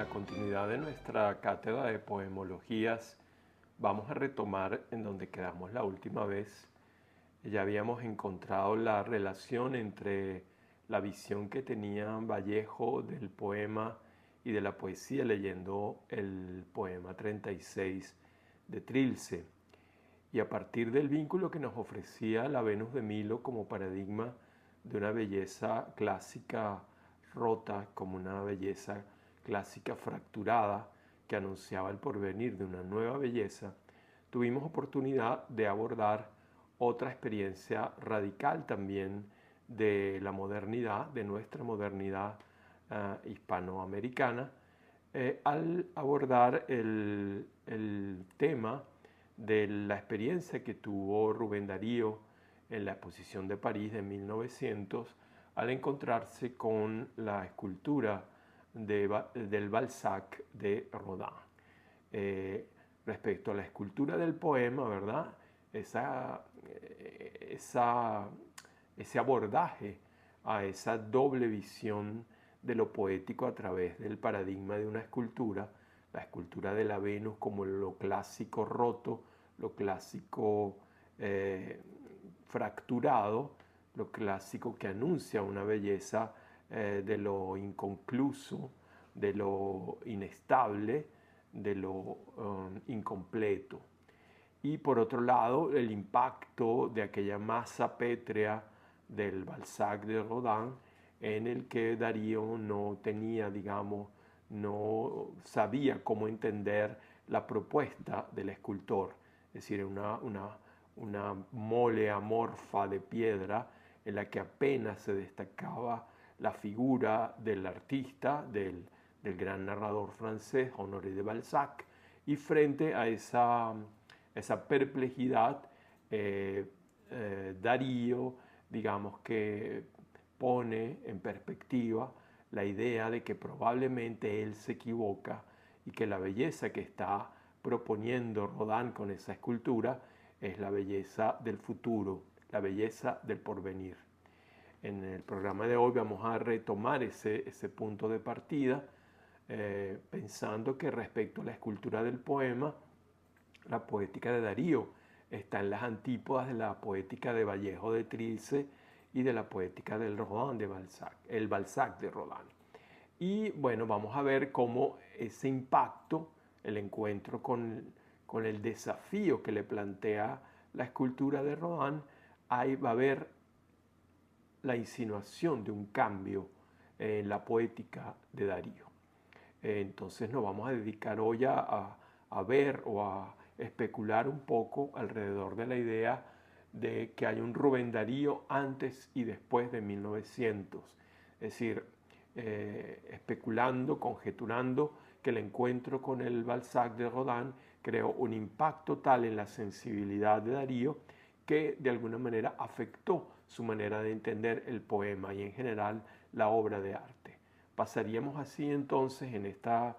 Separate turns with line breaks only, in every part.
continuidad de nuestra cátedra de poemologías, vamos a retomar en donde quedamos la última vez. Ya habíamos encontrado la relación entre la visión que tenía Vallejo del poema y de la poesía leyendo el poema 36 de Trilce. Y a partir del vínculo que nos ofrecía la Venus de Milo como paradigma de una belleza clásica rota, como una belleza clásica fracturada que anunciaba el porvenir de una nueva belleza, tuvimos oportunidad de abordar otra experiencia radical también de la modernidad, de nuestra modernidad hispanoamericana, al abordar el tema de la experiencia que tuvo Rubén Darío en la exposición de París de 1900 al encontrarse con la escultura del Balzac de Rodin. Respecto a la escultura del poema, ¿verdad? Ese abordaje a esa doble visión de lo poético a través del paradigma de una escultura, la escultura de la Venus como lo clásico roto, lo clásico fracturado, lo clásico que anuncia una belleza de lo inconcluso, de lo inestable, de lo incompleto. Y por otro lado, el impacto de aquella masa pétrea del Balzac de Rodin, en el que Darío no tenía, digamos, no sabía cómo entender la propuesta del escultor, es decir, una mole amorfa de piedra en la que apenas se destacaba la figura del artista, del gran narrador francés Honoré de Balzac, y frente a esa perplejidad, Darío, digamos que pone en perspectiva la idea de que probablemente él se equivoca y que la belleza que está proponiendo Rodin con esa escultura es la belleza del futuro, la belleza del porvenir. En el programa de hoy vamos a retomar ese punto de partida, pensando que respecto a la escultura del poema, la poética de Darío está en las antípodas de la poética de Vallejo de Trilce y de la poética del Rodin de Balzac, el Balzac de Rodin. Y bueno, vamos a ver cómo ese impacto, el encuentro con el desafío que le plantea la escultura de Rodin, ahí va a haber la insinuación de un cambio en la poética de Darío. Entonces nos vamos a dedicar hoy a ver o a especular un poco alrededor de la idea de que hay un Rubén Darío antes y después de 1900. Es decir, especulando, conjeturando que el encuentro con el Balzac de Rodin creó un impacto tal en la sensibilidad de Darío que de alguna manera afectó su manera de entender el poema y en general la obra de arte. Pasaríamos así entonces en esta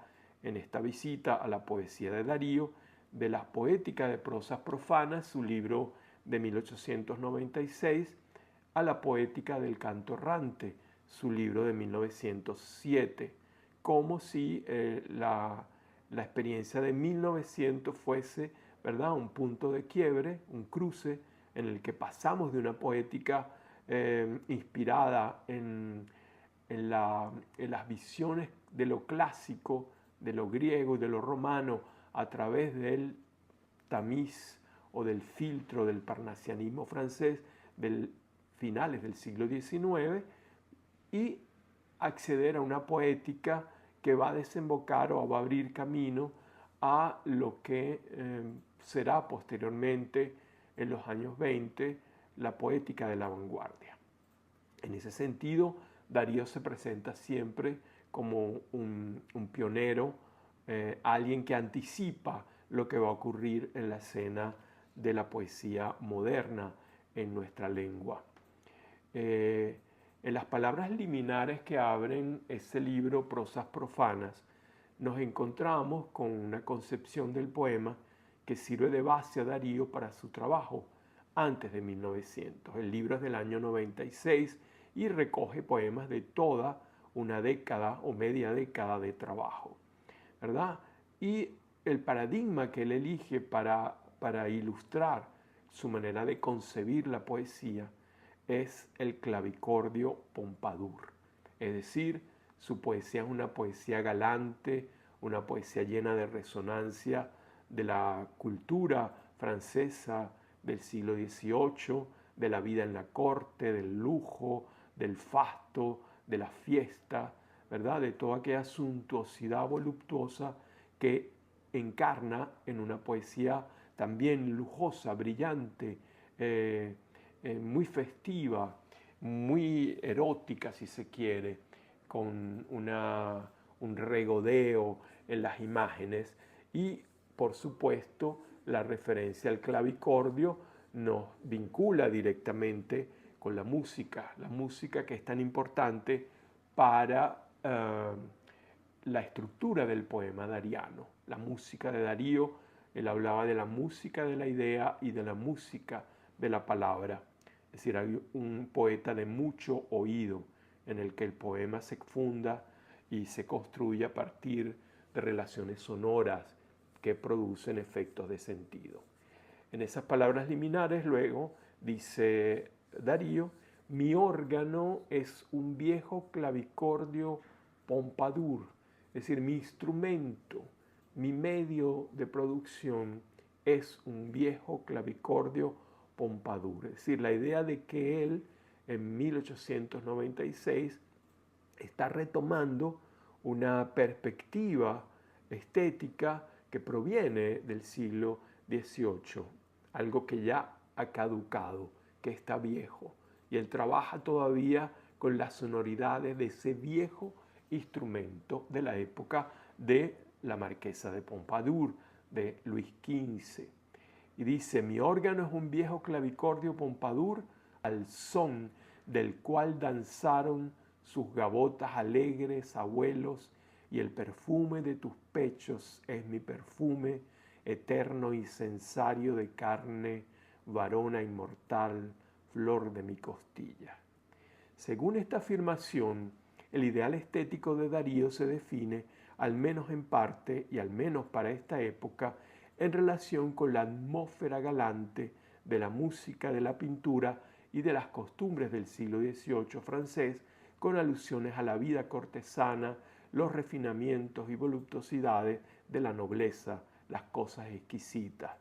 visita a la poesía de Darío, de la poética de prosas profanas, su libro de 1896, a la poética del canto errante, su libro de 1907, como si la experiencia de 1900 fuese, ¿verdad?, un punto de quiebre, un cruce en el que pasamos de una poética inspirada en las visiones de lo clásico, de lo griego y de lo romano a través del tamiz o del filtro del parnasianismo francés del finales del siglo XIX y acceder a una poética que va a desembocar o va a abrir camino a lo que será posteriormente en los años 20 la poética de la vanguardia. En ese sentido, Darío se presenta siempre como un pionero, alguien que anticipa lo que va a ocurrir en la escena de la poesía moderna en nuestra lengua. En las palabras liminares que abren ese libro, Prosas Profanas, nos encontramos con una concepción del poema que sirve de base a Darío para su trabajo antes de 1900. El libro es del año 96 y recoge poemas de toda una década o media década de trabajo. ¿verdad? Y el paradigma que él elige para ilustrar su manera de concebir la poesía es el clavicordio Pompadour. Es decir, su poesía es una poesía galante, una poesía llena de resonancia de la cultura francesa del siglo XVIII, de la vida en la corte, del lujo, del fasto, de la fiesta, ¿verdad? De toda aquella suntuosidad voluptuosa que encarna en una poesía también lujosa, brillante, muy festiva, muy erótica si se quiere, con un regodeo en las imágenes y por supuesto la referencia al clavicordio nos vincula directamente con la música que es tan importante para la estructura del poema dariano. La música de Darío, él hablaba de la música de la idea y de la música de la palabra. Es decir, hay un poeta de mucho oído en el que el poema se funda y se construye a partir de relaciones sonoras que producen efectos de sentido. En esas palabras liminares luego dice Darío, mi órgano es un viejo clavicordio Pompadour, es decir, mi instrumento, mi medio de producción es un viejo clavicordio Pompadour. Es decir, la idea de que él en 1896 está retomando una perspectiva estética que proviene del siglo XVIII, algo que ya ha caducado, que está viejo. Y él trabaja todavía con las sonoridades de ese viejo instrumento de la época de la marquesa de Pompadour, de Luis XV. Y dice, mi órgano es un viejo clavicordio Pompadour al son del cual danzaron sus gavotas alegres abuelos, y el perfume de tus pechos es mi perfume, eterno incensario de carne, varona inmortal, flor de mi costilla. Según esta afirmación, el ideal estético de Darío se define, al menos en parte y al menos para esta época, en relación con la atmósfera galante de la música, de la pintura y de las costumbres del siglo XVIII francés, con alusiones a la vida cortesana, los refinamientos y voluptuosidades de la nobleza, las cosas exquisitas.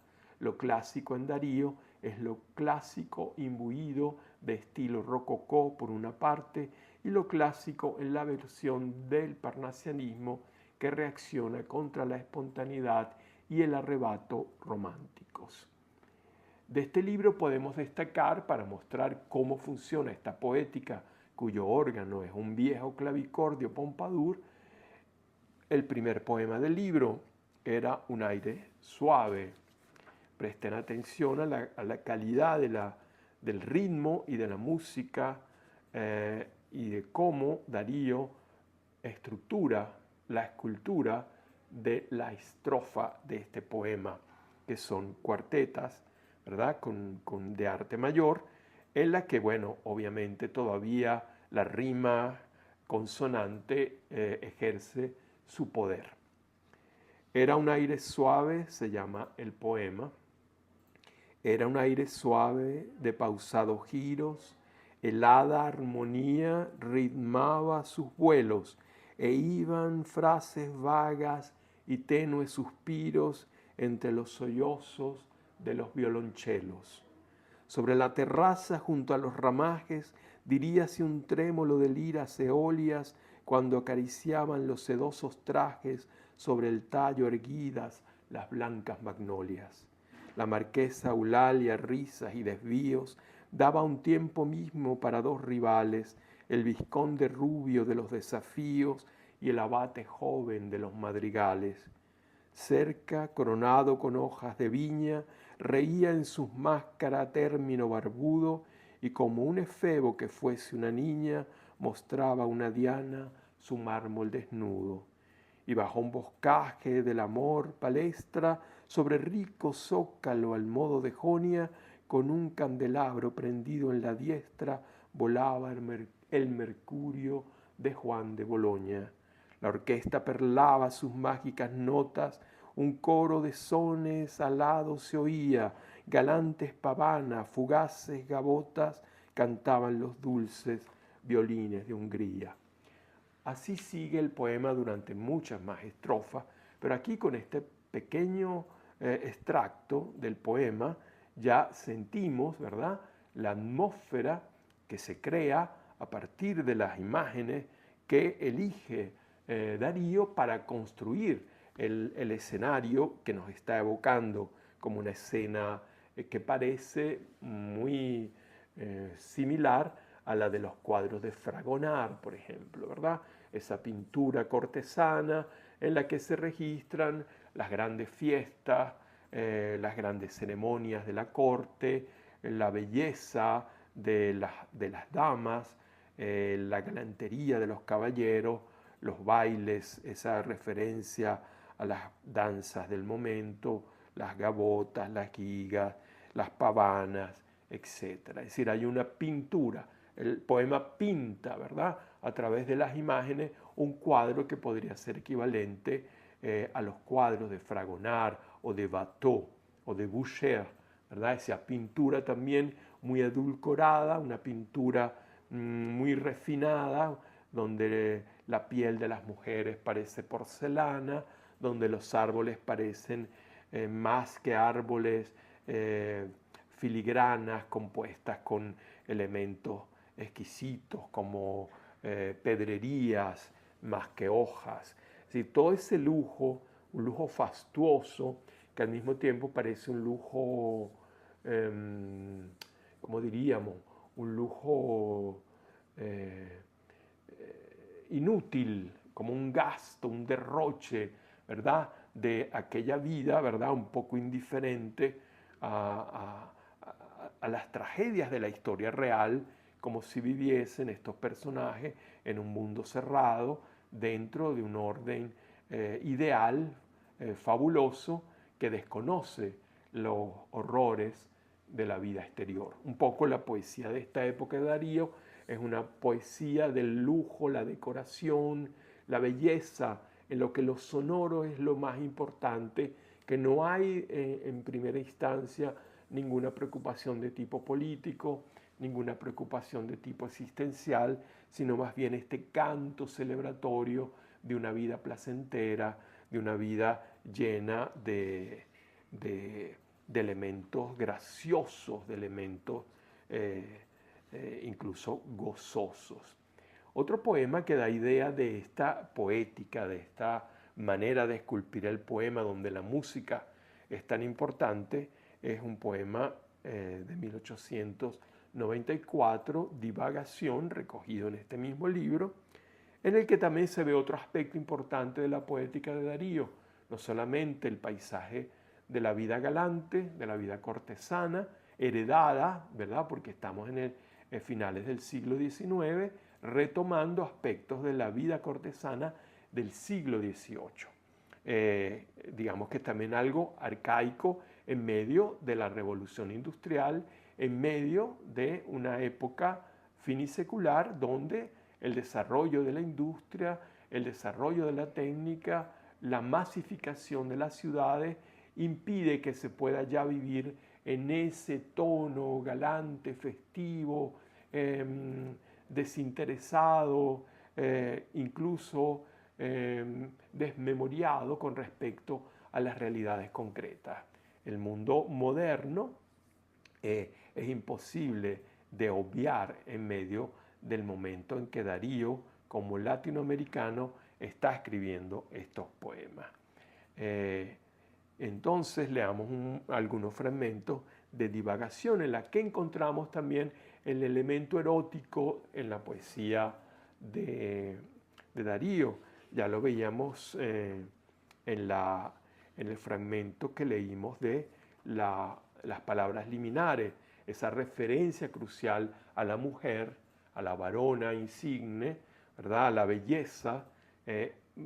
Lo clásico en Darío es lo clásico imbuido de estilo rococó por una parte y lo clásico en la versión del parnasianismo que reacciona contra la espontaneidad y el arrebato románticos. De este libro podemos destacar, para mostrar cómo funciona esta poética cuyo órgano es un viejo clavicordio Pompadour, el primer poema del libro era Un aire suave. Presten atención a la calidad del ritmo y de la música y de cómo Darío estructura la escultura de la estrofa de este poema, que son cuartetas, ¿verdad? De arte mayor, en la que, bueno, obviamente todavía la rima consonante ejerce su poder. Era un aire suave, se llama el poema. Era un aire suave de pausados giros, helada armonía ritmaba sus vuelos, e iban frases vagas y tenues suspiros entre los sollozos de los violonchelos. Sobre la terraza, junto a los ramajes, diríase un trémolo de liras eolias cuando acariciaban los sedosos trajes sobre el tallo erguidas las blancas magnolias. La marquesa Eulalia, risas y desvíos, daba un tiempo mismo para dos rivales, el vizconde rubio de los desafíos y el abate joven de los madrigales. Cerca, coronado con hojas de viña, reía en sus máscaras término barbudo, y como un efebo que fuese una niña, mostraba una diana su mármol desnudo. Y bajo un boscaje del amor palestra, sobre rico zócalo al modo de Jonia, con un candelabro prendido en la diestra, volaba el mercurio de Juan de Boloña. La orquesta perlaba sus mágicas notas, un coro de sones alados se oía, galantes pavanas, fugaces gavotas, cantaban los dulces violines de Hungría. Así sigue el poema durante muchas más estrofas, pero aquí con este pequeño extracto del poema ya sentimos, ¿verdad?, la atmósfera que se crea a partir de las imágenes que elige Darío para construir el escenario que nos está evocando como una escena que parece muy similar a la de los cuadros de Fragonard, por ejemplo, ¿verdad? Esa pintura cortesana en la que se registran las grandes fiestas, las grandes ceremonias de la corte, la belleza de las damas, la galantería de los caballeros, los bailes, esa referencia a las danzas del momento, las gavotas, las gigas, las pavanas, etc. Es decir, hay una pintura. El poema pinta, ¿verdad?, a través de las imágenes un cuadro que podría ser equivalente a los cuadros de Fragonard o de Watteau o de Boucher, ¿verdad? Esa pintura también muy edulcorada, una pintura muy refinada, donde la piel de las mujeres parece porcelana, donde los árboles parecen más que árboles, filigranas compuestas con elementos exquisitos como pedrerías más que hojas. Es decir, todo ese lujo, un lujo fastuoso, que al mismo tiempo parece un lujo, ¿cómo diríamos? Un lujo inútil, como un gasto, un derroche, ¿verdad?, de aquella vida, ¿verdad?, un poco indiferente a las tragedias de la historia real, como si viviesen estos personajes en un mundo cerrado, dentro de un orden ideal, fabuloso, que desconoce los horrores de la vida exterior. Un poco la poesía de esta época de Darío es una poesía del lujo, la decoración, la belleza, en lo que lo sonoro es lo más importante, que no hay en primera instancia ninguna preocupación de tipo político, ninguna preocupación de tipo existencial, sino más bien este canto celebratorio de una vida placentera, de una vida llena de elementos graciosos, de elementos incluso gozosos. Otro poema que da idea de esta poética, de esta manera de esculpir el poema, donde la música es tan importante, es un poema de 1894, Divagación, recogido en este mismo libro, en el que también se ve otro aspecto importante de la poética de Darío, no solamente el paisaje de la vida galante, de la vida cortesana, heredada, ¿verdad?, porque estamos en finales del siglo XIX, retomando aspectos de la vida cortesana del siglo XVIII. Digamos que también algo arcaico en medio de la revolución industrial, en medio de una época finisecular donde el desarrollo de la industria, el desarrollo de la técnica, la masificación de las ciudades impide que se pueda ya vivir en ese tono galante, festivo, desinteresado, incluso desmemoriado con respecto a las realidades concretas. El mundo moderno es imposible de obviar en medio del momento en que Darío, como latinoamericano, está escribiendo estos poemas. Entonces leamos algunos fragmentos de Divagación, en la que encontramos también el elemento erótico en la poesía de Darío. Ya lo veíamos en el fragmento que leímos de las palabras liminares, esa referencia crucial a la mujer, a la varona insigne, ¿verdad?, a la belleza,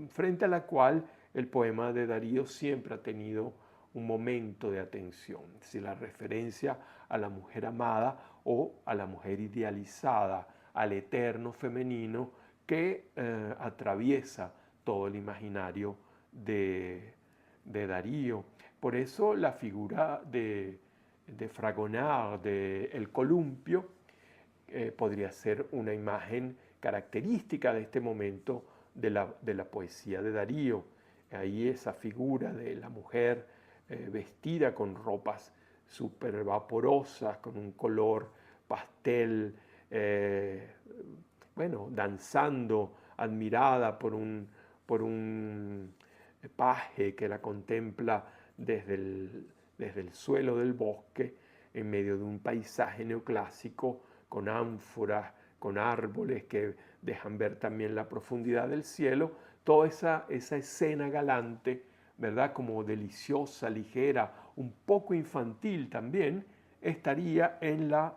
frente a la cual el poema de Darío siempre ha tenido un momento de atención, es decir, la referencia a la mujer amada o a la mujer idealizada, al eterno femenino que atraviesa todo el imaginario de Darío. Por eso la figura de Fragonard, de El Columpio, podría ser una imagen característica de este momento de la poesía de Darío. Ahí esa figura de la mujer vestida con ropas súper vaporosas, con un color pastel, bueno, danzando, admirada por un paje que la contempla desde el suelo del bosque, en medio de un paisaje neoclásico, con ánforas, con árboles que dejan ver también la profundidad del cielo, toda esa escena galante, ¿verdad? Como deliciosa, ligera, un poco infantil también, estaría en la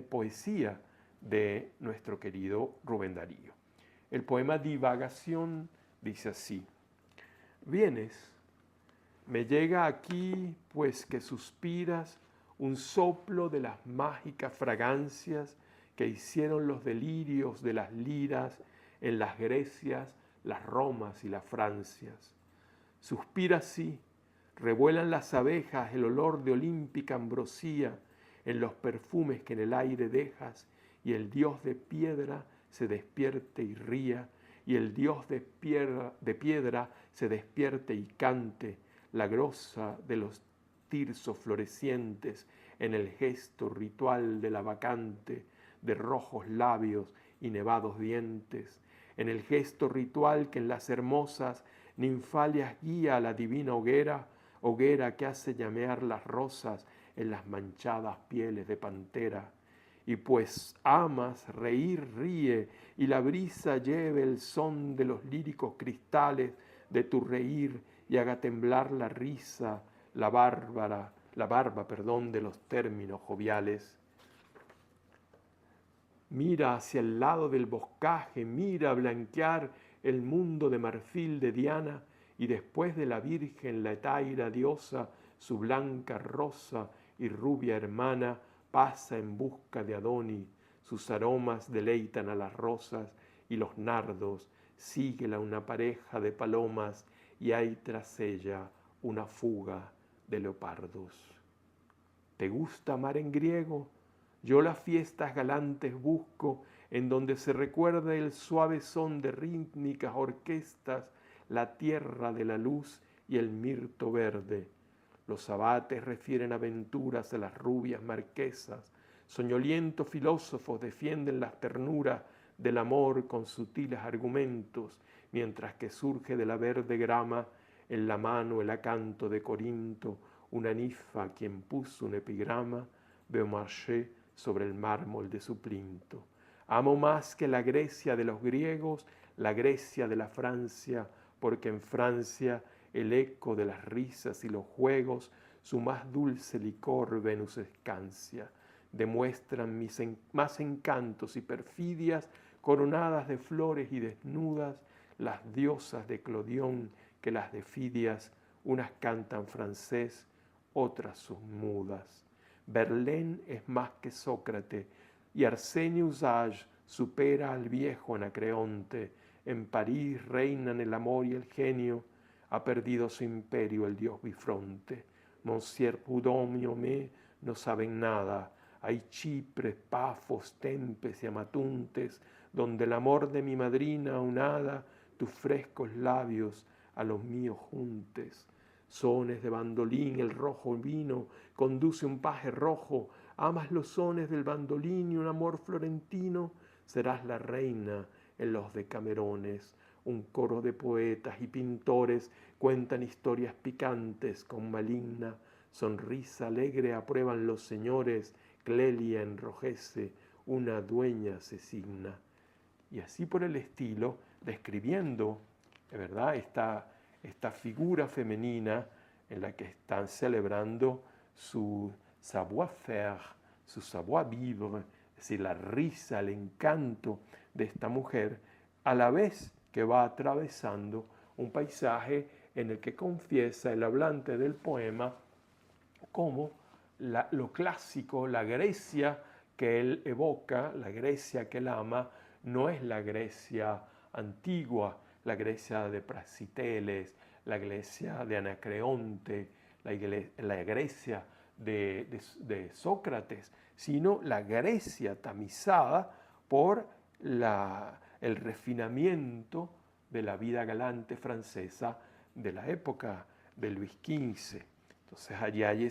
poesía de nuestro querido Rubén Darío. El poema Divagación dice así: vienes, me llega aquí, pues que suspiras, un soplo de las mágicas fragancias que hicieron los delirios de las liras en las Grecias, las Romas y las Francias. Suspiras sí, revuelan las abejas el olor de olímpica ambrosía en los perfumes que en el aire dejas, y el dios de piedra se despierte y ría, y el dios de piedra se despierte y cante la grosa de los tirsos florecientes en el gesto ritual de la vacante de rojos labios y nevados dientes, en el gesto ritual que en las hermosas ninfalias guía a la divina hoguera, hoguera que hace llamear las rosas en las manchadas pieles de pantera. Y pues amas, reír ríe, y la brisa lleve el son de los líricos cristales de tu reír y haga temblar la risa, la barba, de los términos joviales. Mira hacia el lado del boscaje, mira a blanquear el mundo de marfil de Diana, y después de la Virgen la etaira diosa, su blanca rosa y rubia hermana, pasa en busca de Adoni, sus aromas deleitan a las rosas y los nardos, síguela una pareja de palomas, y hay tras ella una fuga de leopardos. ¿Te gusta amar en griego? Yo las fiestas galantes busco, en donde se recuerda el suave son de rítmicas orquestas, la tierra de la luz y el mirto verde. Los abates refieren aventuras a las rubias marquesas, soñolientos filósofos defienden las ternuras del amor con sutiles argumentos, mientras que surge de la verde grama en la mano el acanto de Corinto, una ninfa a quien puso un epigrama, Beaumarchais sobre el mármol de su plinto. Amo más que la Grecia de los griegos, la Grecia de la Francia, porque en Francia el eco de las risas y los juegos, su más dulce licor Venus escancia. Demuestran mis más encantos y perfidias, coronadas de flores y desnudas, las diosas de Clodión que las de Fidias, unas cantan francés, otras son mudas. Verlaine es más que Sócrates, y Arsenio Usage supera al viejo Anacreonte. En París reinan el amor y el genio, ha perdido su imperio el dios bifronte. Monsieur Proudhon y Homais no saben nada. Hay Chipres, Pafos, Tempes y Amatuntes, donde el amor de mi madrina aunada tus frescos labios a los míos juntes. Sones de bandolín, el rojo vino, conduce un paje rojo, amas los sones del bandolín y un amor florentino, serás la reina en los decamerones. Un coro de poetas y pintores cuentan historias picantes con maligna sonrisa alegre aprueban los señores, Clelia enrojece, una dueña se signa. Y así por el estilo, describiendo, de verdad, esta figura femenina en la que están celebrando su savoir-faire, su savoir-vivre, es decir, la risa, el encanto de esta mujer, a la vez que va atravesando un paisaje en el que confiesa el hablante del poema como lo clásico, la Grecia que él evoca, la Grecia que él ama, no es la Grecia antigua, la Grecia de Prasiteles, la Grecia de Anacreonte, la Grecia de Sócrates, sino la Grecia tamizada por el refinamiento de la vida galante francesa de la época de Luis XV. Entonces allí hay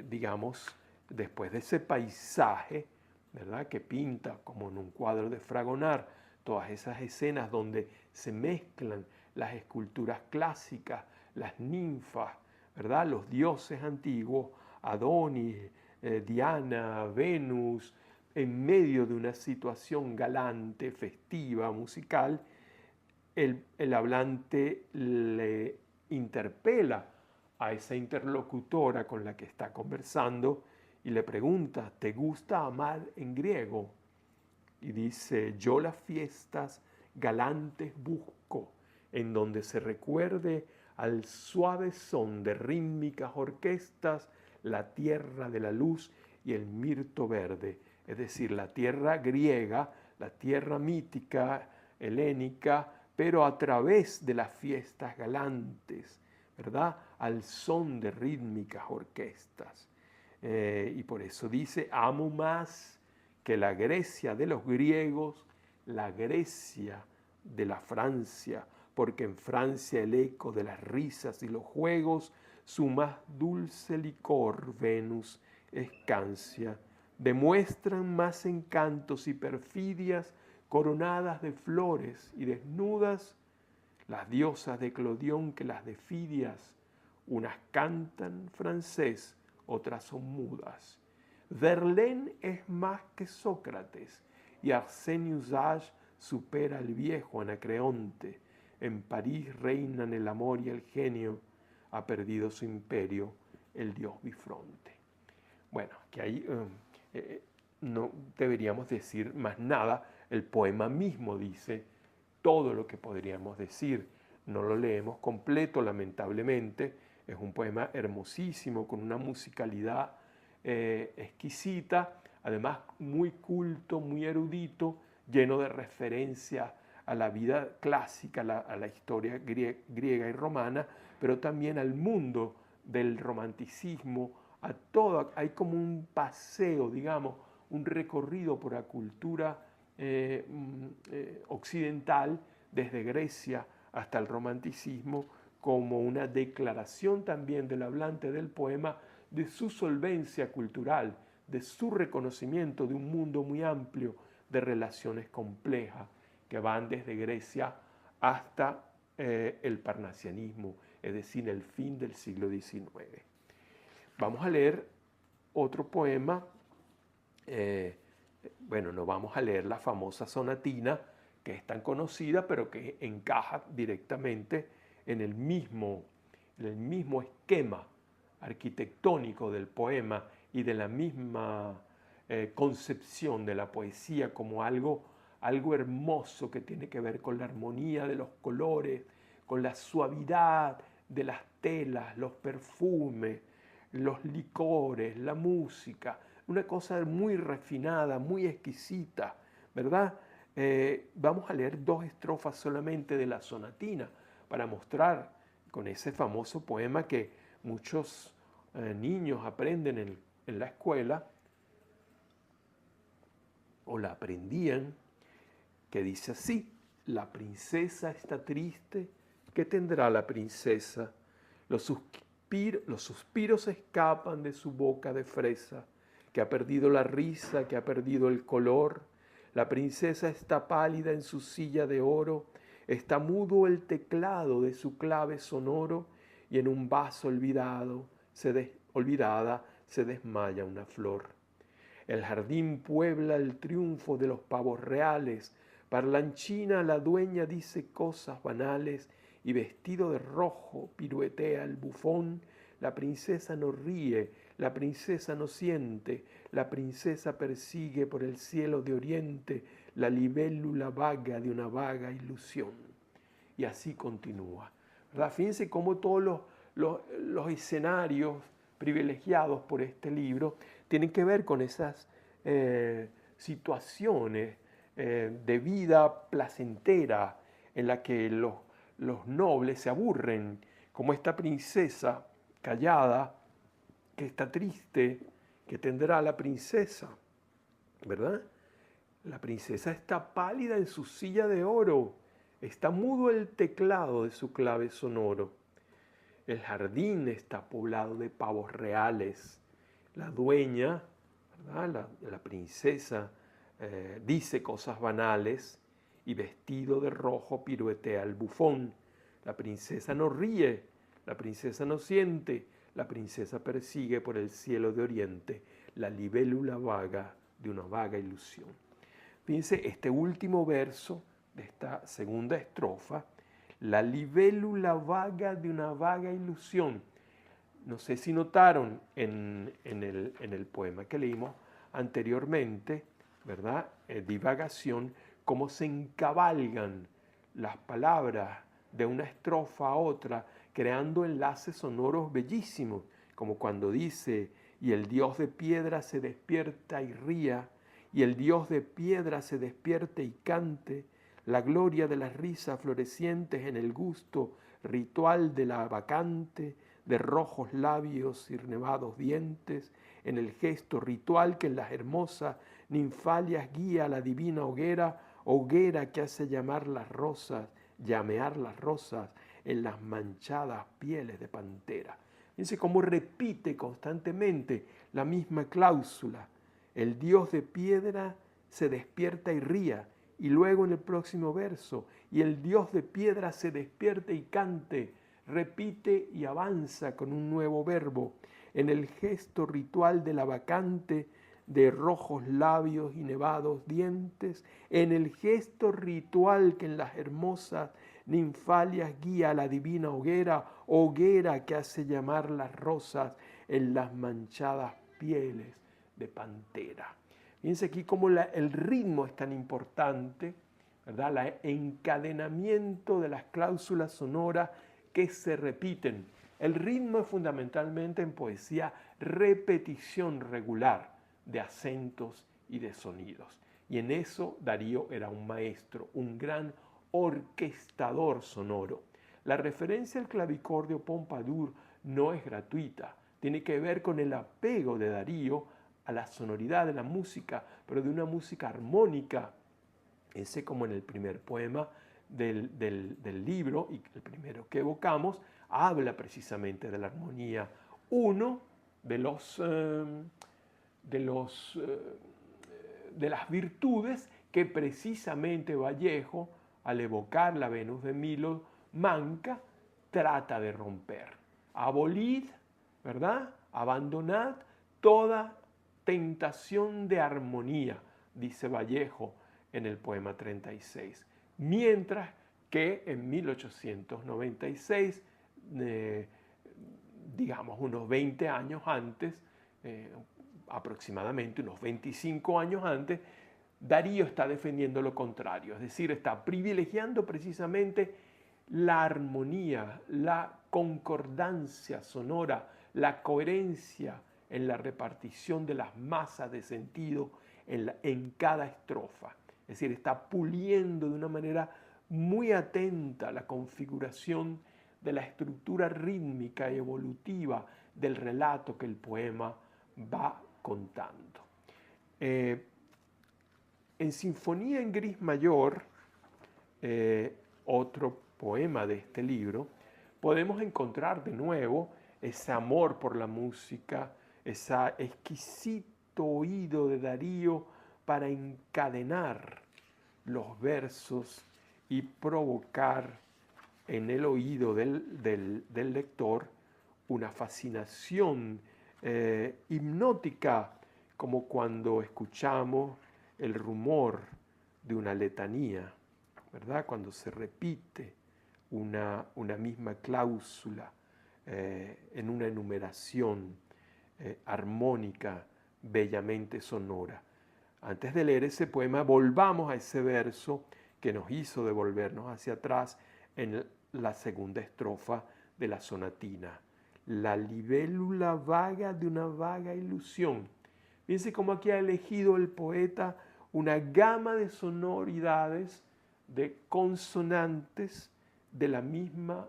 digamos, después de ese paisaje, ¿verdad?, que pinta como en un cuadro de Fragonard, todas esas escenas donde se mezclan las esculturas clásicas, las ninfas, ¿verdad?, los dioses antiguos, Adonis, Diana, Venus, en medio de una situación galante, festiva, musical, el hablante le interpela a esa interlocutora con la que está conversando y le pregunta, ¿te gusta amar en griego? Y dice, yo las fiestas galantes busco, en donde se recuerde al suave son de rítmicas orquestas la tierra de la luz y el mirto verde, es decir, la tierra griega, la tierra mítica, helénica, pero a través de las fiestas galantes, ¿verdad?, al son de rítmicas orquestas. Y por eso dice, amo más que la Grecia de los griegos, la Grecia de la Francia, porque en Francia el eco de las risas y los juegos, su más dulce licor, Venus, escancia, demuestran más encantos y perfidias coronadas de flores y desnudas, las diosas de Clodión que las de Fidias, unas cantan francés, otras son mudas. Verlaine es más que Sócrates y Arsène Usage supera al viejo Anacreonte. En París reinan el amor y el genio, ha perdido su imperio el dios Bifronte. Bueno, que ahí no deberíamos decir más nada, el poema mismo dice todo lo que podríamos decir. No lo leemos completo, lamentablemente. Es un poema hermosísimo, con una musicalidad exquisita, además muy culto, muy erudito, lleno de referencias a la vida clásica, a la historia griega y romana, pero también al mundo del romanticismo, a todo. Hay como un paseo, digamos, un recorrido por la cultura occidental, desde Grecia hasta el romanticismo, como una declaración también del hablante del poema de su solvencia cultural, de su reconocimiento de un mundo muy amplio de relaciones complejas que van desde Grecia hasta el parnasianismo, es decir, el fin del siglo XIX. Vamos a leer otro poema. Bueno, no vamos a leer la famosa sonatina, que es tan conocida, pero que encaja directamente en el mismo esquema arquitectónico del poema y de la misma concepción de la poesía como algo hermoso que tiene que ver con la armonía de los colores, con la suavidad de las telas, los perfumes, los licores, la música, una cosa muy refinada, muy exquisita, ¿verdad? Vamos a leer 2 estrofas solamente de la sonatina para mostrar con ese famoso poema que muchos niños aprenden en la escuela o la aprendían, que dice así: la princesa está triste, ¿qué tendrá la princesa? Los suspiros escapan de su boca de fresa, que ha perdido la risa, que ha perdido el color. La princesa está pálida en su silla de oro, está mudo el teclado de su clave sonoro, y en un vaso olvidada se desmaya una flor. El jardín puebla el triunfo de los pavos reales, parlanchina la dueña dice cosas banales, y vestido de rojo piruetea el bufón. La princesa no ríe, la princesa no siente, la princesa persigue por el cielo de oriente la libélula vaga de una vaga ilusión. Y así continúa, ¿verdad? Fíjense cómo todos los escenarios privilegiados por este libro tienen que ver con esas situaciones de vida placentera en la que los nobles se aburren, como esta princesa callada, que está triste, que tendrá la princesa, ¿verdad? La princesa está pálida en su silla de oro, está mudo el teclado de su clave sonoro. El jardín está poblado de pavos reales. La dueña, ¿verdad? La princesa, dice cosas banales y vestido de rojo piruetea el bufón. La princesa no ríe, la princesa no siente, la princesa persigue por el cielo de oriente la libélula vaga de una vaga ilusión. Fíjense este último verso de esta segunda estrofa, la libélula vaga de una vaga ilusión. No sé si notaron en el poema que leímos anteriormente, ¿verdad? Divagación, cómo se encabalgan las palabras de una estrofa a otra, creando enlaces sonoros bellísimos, como cuando dice, y el dios de piedra se despierta y ría, y el dios de piedra se despierte y cante, la gloria de las risas florecientes en el gusto ritual de la vacante, de rojos labios y nevados dientes, en el gesto ritual que en las hermosas ninfalias guía la divina hoguera, hoguera que hace llamar las rosas, llamear las rosas en las manchadas pieles de pantera. Fíjense cómo repite constantemente la misma cláusula. El dios de piedra se despierta y ría, y luego en el próximo verso, y el dios de piedra se despierte y cante, repite y avanza con un nuevo verbo, en el gesto ritual de la vacante, de rojos labios y nevados dientes, en el gesto ritual que en las hermosas ninfalias guía la divina hoguera, hoguera que hace llamar las rosas en las manchadas pieles de pantera. Fíjense aquí cómo el ritmo es tan importante, ¿verdad? El encadenamiento de las cláusulas sonoras que se repiten. El ritmo es fundamentalmente en poesía repetición regular de acentos y de sonidos. Y en eso Darío era un maestro, un gran orquestador sonoro. La referencia al clavicordio Pompadour no es gratuita, tiene que ver con el apego de Darío a la sonoridad de la música, pero de una música armónica. Ese, como en el primer poema del libro, y el primero que evocamos, habla precisamente de la armonía. Uno de las virtudes que precisamente Vallejo, al evocar la Venus de Milo manca, trata de romper. Abolid, ¿verdad? Abandonad toda tentación de armonía, dice Vallejo en el poema 36. Mientras que en 1896, digamos unos 20 años antes, aproximadamente unos 25 años antes, Darío está defendiendo lo contrario, es decir, está privilegiando precisamente la armonía, la concordancia sonora, la coherencia en la repartición de las masas de sentido en cada estrofa. Es decir, está puliendo de una manera muy atenta la configuración de la estructura rítmica y evolutiva del relato que el poema va contando. En Sinfonía en Gris Mayor, otro poema de este libro, podemos encontrar de nuevo ese amor por la música, ese exquisito oído de Darío para encadenar los versos y provocar en el oído del lector una fascinación hipnótica, como cuando escuchamos el rumor de una letanía, ¿verdad? Cuando se repite una misma cláusula en una enumeración armónica, bellamente sonora. Antes de leer ese poema, volvamos a ese verso que nos hizo devolvernos hacia atrás en la segunda estrofa de la sonatina. La libélula vaga de una vaga ilusión. Fíjense cómo aquí ha elegido el poeta una gama de sonoridades, de consonantes de la misma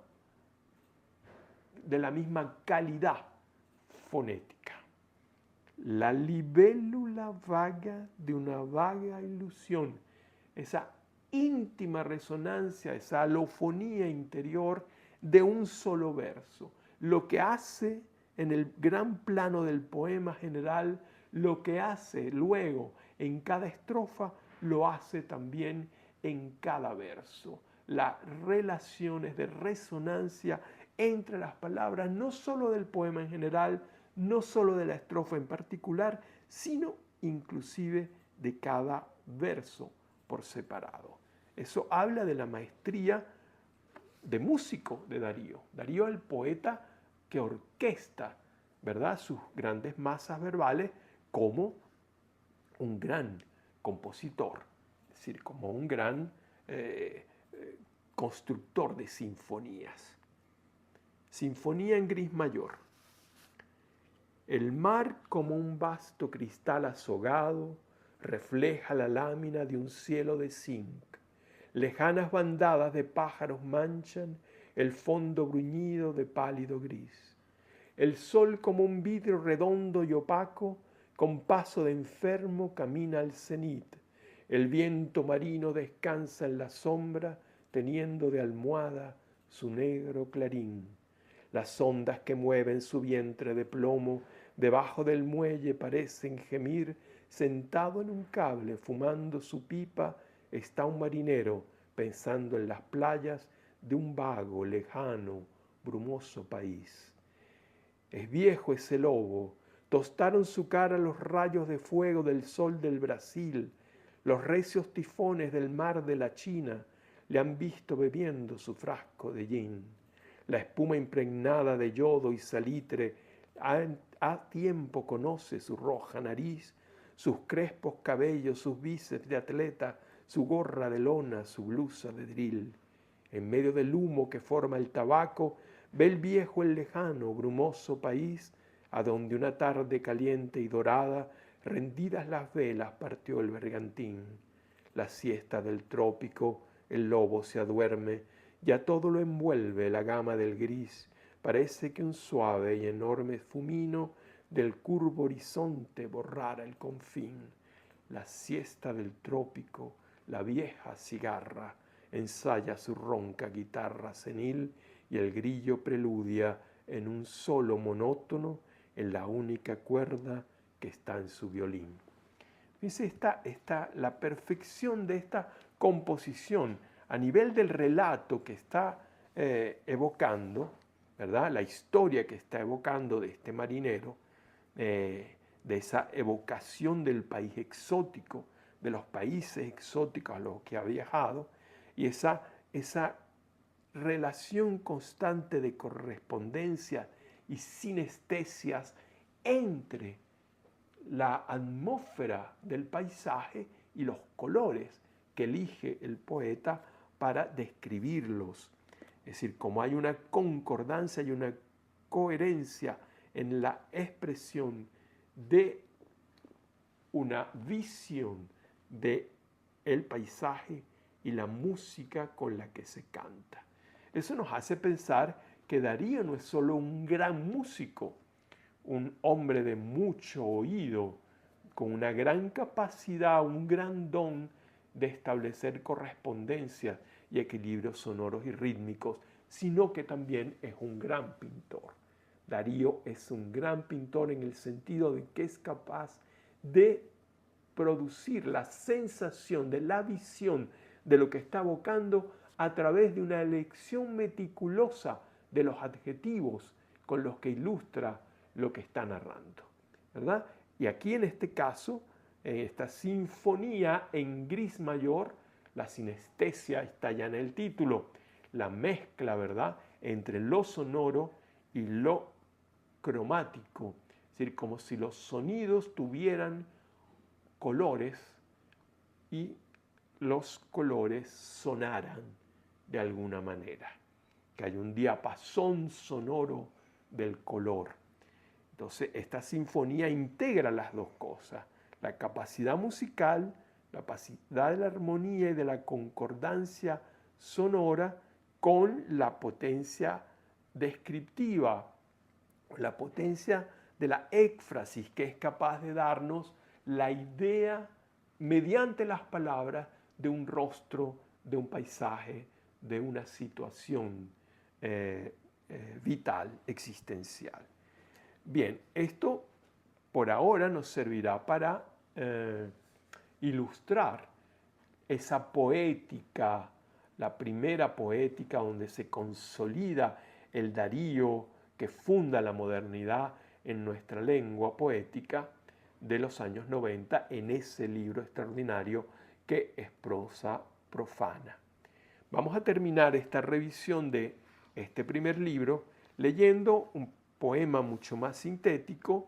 calidad fonética. La libélula vaga de una vaga ilusión, esa íntima resonancia, esa alofonía interior de un solo verso. Lo que hace en el gran plano del poema general, lo que hace luego en cada estrofa, lo hace también en cada verso. Las relaciones de resonancia entre las palabras, no solo del poema en general, no solo de la estrofa en particular, sino inclusive de cada verso por separado. Eso habla de la maestría de músico de Darío. Darío es el poeta que orquesta, ¿verdad?, sus grandes masas verbales como un gran compositor, es decir, como un gran constructor de sinfonías. Sinfonía en gris mayor. El mar, como un vasto cristal azogado, refleja la lámina de un cielo de zinc. Lejanas bandadas de pájaros manchan el fondo bruñido de pálido gris. El sol, como un vidrio redondo y opaco, con paso de enfermo camina al cenit. El viento marino descansa en la sombra, teniendo de almohada su negro clarín. Las ondas que mueven su vientre de plomo debajo del muelle parecen gemir. Sentado en un cable, fumando su pipa, está un marinero pensando en las playas de un vago, lejano, brumoso país. Es viejo ese lobo, tostaron su cara los rayos de fuego del sol del Brasil, los recios tifones del mar de la China le han visto bebiendo su frasco de gin. La espuma impregnada de yodo y salitre a tiempo conoce su roja nariz, sus crespos cabellos, sus bíceps de atleta, su gorra de lona, su blusa de drill. En medio del humo que forma el tabaco, ve el viejo el lejano, brumoso país, a donde una tarde caliente y dorada, rendidas las velas, partió el bergantín. La siesta del trópico, el lobo se aduerme, ya todo lo envuelve la gama del gris. Parece que un suave y enorme fumino del curvo horizonte borrara el confín. La siesta del trópico, la vieja cigarra, ensaya su ronca guitarra senil y el grillo preludia en un solo monótono en la única cuerda que está en su violín. Fíjense, la perfección de esta composición a nivel del relato que está evocando, ¿verdad?, la historia que está evocando de este marinero, de esa evocación del país exótico, de los países exóticos a los que ha viajado, y esa relación constante de correspondencia y sinestesias entre la atmósfera del paisaje y los colores que elige el poeta para describirlos. Es decir, como hay una concordancia y una coherencia en la expresión de una visión de el paisaje y la música con la que se canta. Eso nos hace pensar que Darío no es solo un gran músico, un hombre de mucho oído, con una gran capacidad, un gran don de establecer correspondencias y equilibrios sonoros y rítmicos, sino que también es un gran pintor. Darío es un gran pintor en el sentido de que es capaz de producir la sensación de la visión de lo que está evocando a través de una elección meticulosa de los adjetivos con los que ilustra lo que está narrando, ¿verdad? Y aquí en este caso, en esta sinfonía en gris mayor, la sinestesia está ya en el título, la mezcla, ¿verdad?, entre lo sonoro y lo cromático, es decir, como si los sonidos tuvieran colores y los colores sonaran de alguna manera, que hay un diapasón sonoro del color. Entonces, esta sinfonía integra las dos cosas, la capacidad musical la capacidad de la armonía y de la concordancia sonora con la potencia descriptiva, la potencia de la éfrasis, que es capaz de darnos la idea mediante las palabras de un rostro, de un paisaje, de una situación vital, existencial. Bien, esto por ahora nos servirá para ilustrar esa poética, la primera poética donde se consolida el Darío que funda la modernidad en nuestra lengua poética de los años 90 en ese libro extraordinario que es Prosa Profana. Vamos a terminar esta revisión de este primer libro leyendo un poema mucho más sintético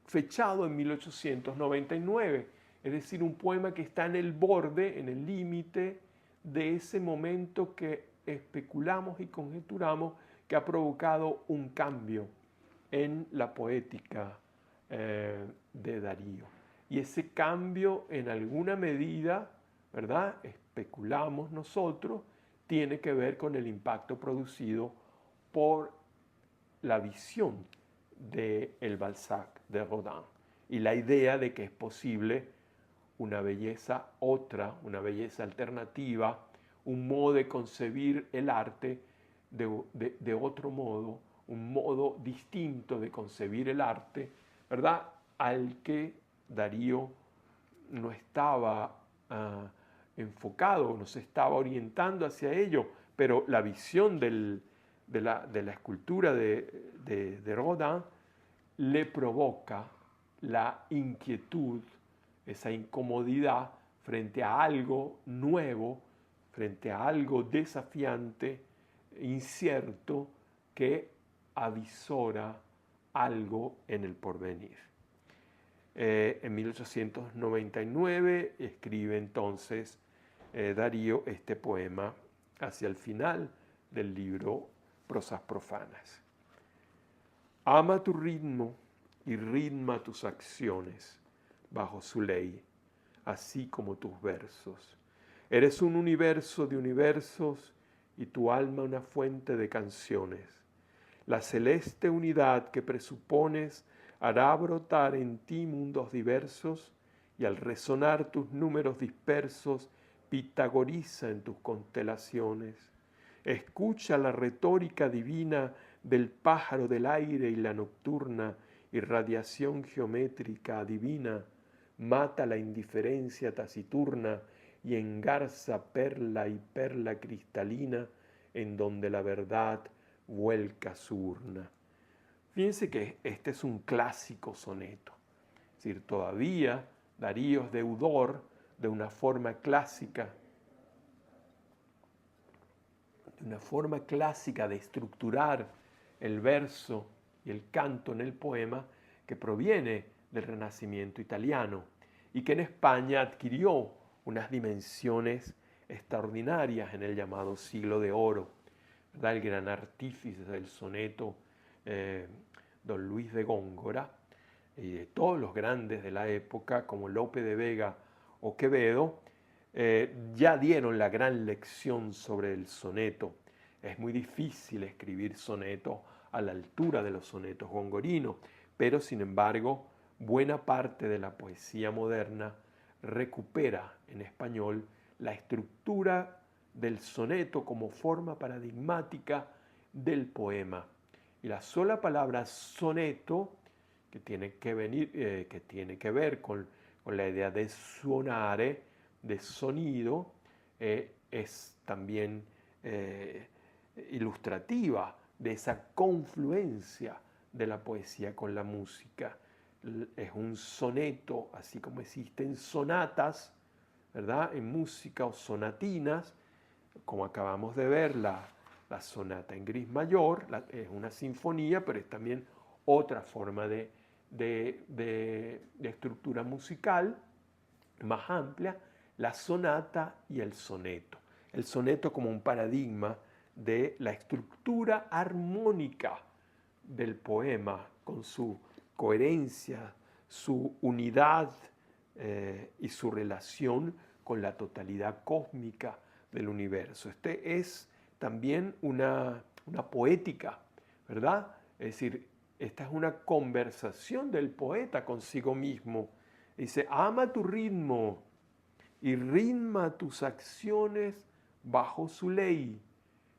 fechado en 1899, es decir, un poema que está en el borde, en el límite de ese momento que especulamos y conjeturamos que ha provocado un cambio en la poética de Darío. Y ese cambio en alguna medida, ¿verdad? Especulamos nosotros, tiene que ver con el impacto producido por la visión del Balzac de Rodin y la idea de que es posible una belleza otra, una belleza alternativa, un modo de concebir el arte de otro modo, un modo distinto de concebir el arte, ¿verdad? Al que Darío no estaba enfocado, no se estaba orientando hacia ello, pero la visión de la escultura de Rodin le provoca la inquietud, esa incomodidad frente a algo nuevo, frente a algo desafiante, incierto, que avisora algo en el porvenir. En 1899 escribe entonces Darío este poema hacia el final del libro Prosas Profanas. Ama tu ritmo y ritma tus acciones bajo su ley, así como tus versos. Eres un universo de universos y tu alma una fuente de canciones. La celeste unidad que presupones hará brotar en ti mundos diversos y al resonar tus números dispersos pitagoriza en tus constelaciones. Escucha la retórica divina del pájaro del aire y la nocturna irradiación geométrica divina, mata la indiferencia taciturna y engarza perla y perla cristalina en donde la verdad vuelca su urna. Fíjense que este es un clásico soneto, es decir, todavía Darío es deudor de una forma clásica, de estructurar el verso y el canto en el poema que proviene del Renacimiento italiano y que en España adquirió unas dimensiones extraordinarias en el llamado Siglo de Oro, ¿verdad? El gran artífice del soneto, don Luis de Góngora, y de todos los grandes de la época, como Lope de Vega o Quevedo, ya dieron la gran lección sobre el soneto. Es muy difícil escribir soneto a la altura de los sonetos gongorinos, pero sin embargo, buena parte de la poesía moderna recupera en español la estructura del soneto como forma paradigmática del poema. Y la sola palabra soneto, que tiene que ver con la idea de suonare, de sonido, es también ilustrativa de esa confluencia de la poesía con la música. Es un soneto, así como existen sonatas, ¿verdad? En música o sonatinas, como acabamos de ver, la sonata en gris mayor, es una sinfonía, pero es también otra forma de estructura musical más amplia, la sonata y el soneto. El soneto como un paradigma de la estructura armónica del poema, con su coherencia, su unidad y su relación con la totalidad cósmica del universo. Este es también una poética, ¿verdad? Es decir, esta es una conversación del poeta consigo mismo. Dice, ama tu ritmo y ritma tus acciones bajo su ley.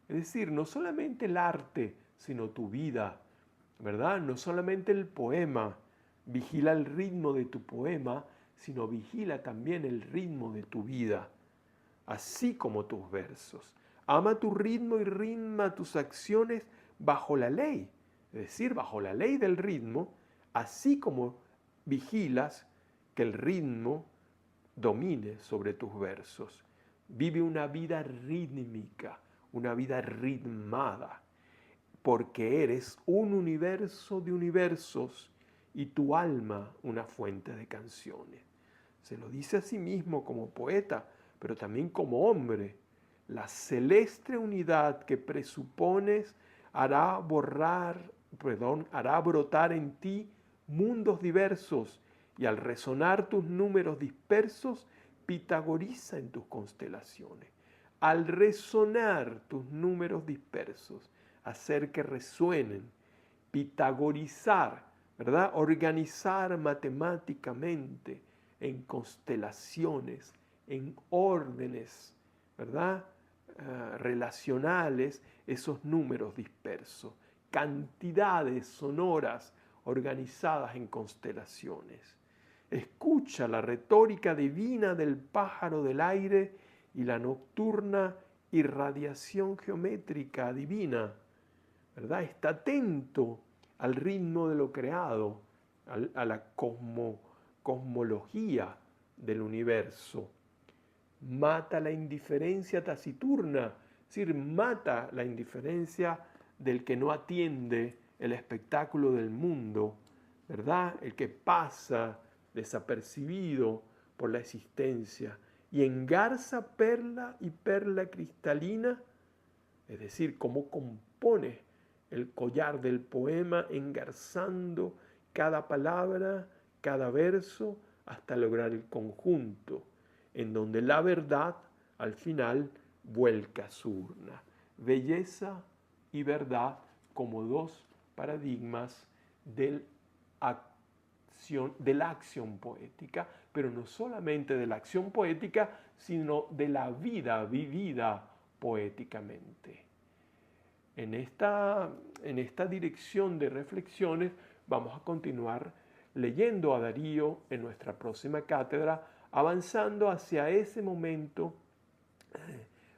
Es decir, no solamente el arte, sino tu vida, ¿verdad? No solamente el poema, vigila el ritmo de tu poema, sino vigila también el ritmo de tu vida, así como tus versos. Ama tu ritmo y ritma tus acciones bajo la ley, es decir, bajo la ley del ritmo, así como vigilas que el ritmo domine sobre tus versos. Vive una vida rítmica, una vida ritmada, porque eres un universo de universos y tu alma una fuente de canciones. Se lo dice a sí mismo como poeta, pero también como hombre. La celeste unidad que presupones hará brotar en ti mundos diversos, y al resonar tus números dispersos, pitagoriza en tus constelaciones. Al resonar tus números dispersos, hacer que resuenen, pitagorizar, ¿verdad? Organizar matemáticamente en constelaciones, en órdenes, ¿verdad? Relacionales, esos números dispersos, cantidades sonoras organizadas en constelaciones. Escucha la retórica divina del pájaro del aire y la nocturna irradiación geométrica divina, ¿verdad? Está atento al ritmo de lo creado, a la cosmología del universo. Mata la indiferencia taciturna, es decir, mata la indiferencia del que no atiende el espectáculo del mundo, ¿verdad? El que pasa desapercibido por la existencia y engarza perla y perla cristalina, es decir, cómo compone el collar del poema engarzando cada palabra, cada verso, hasta lograr el conjunto, en donde la verdad al final vuelca su urna. Belleza y verdad como dos paradigmas de la acción poética, pero no solamente de la acción poética, sino de la vida vivida poéticamente. En esta dirección de reflexiones vamos a continuar leyendo a Darío en nuestra próxima cátedra, avanzando hacia ese momento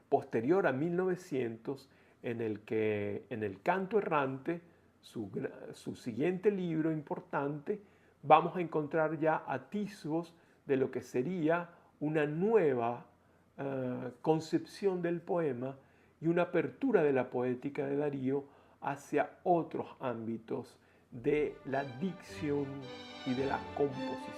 posterior a 1900 en el que en el Canto Errante, su siguiente libro importante, vamos a encontrar ya atisbos de lo que sería una nueva concepción del poema y una apertura de la poética de Darío hacia otros ámbitos de la dicción y de la composición.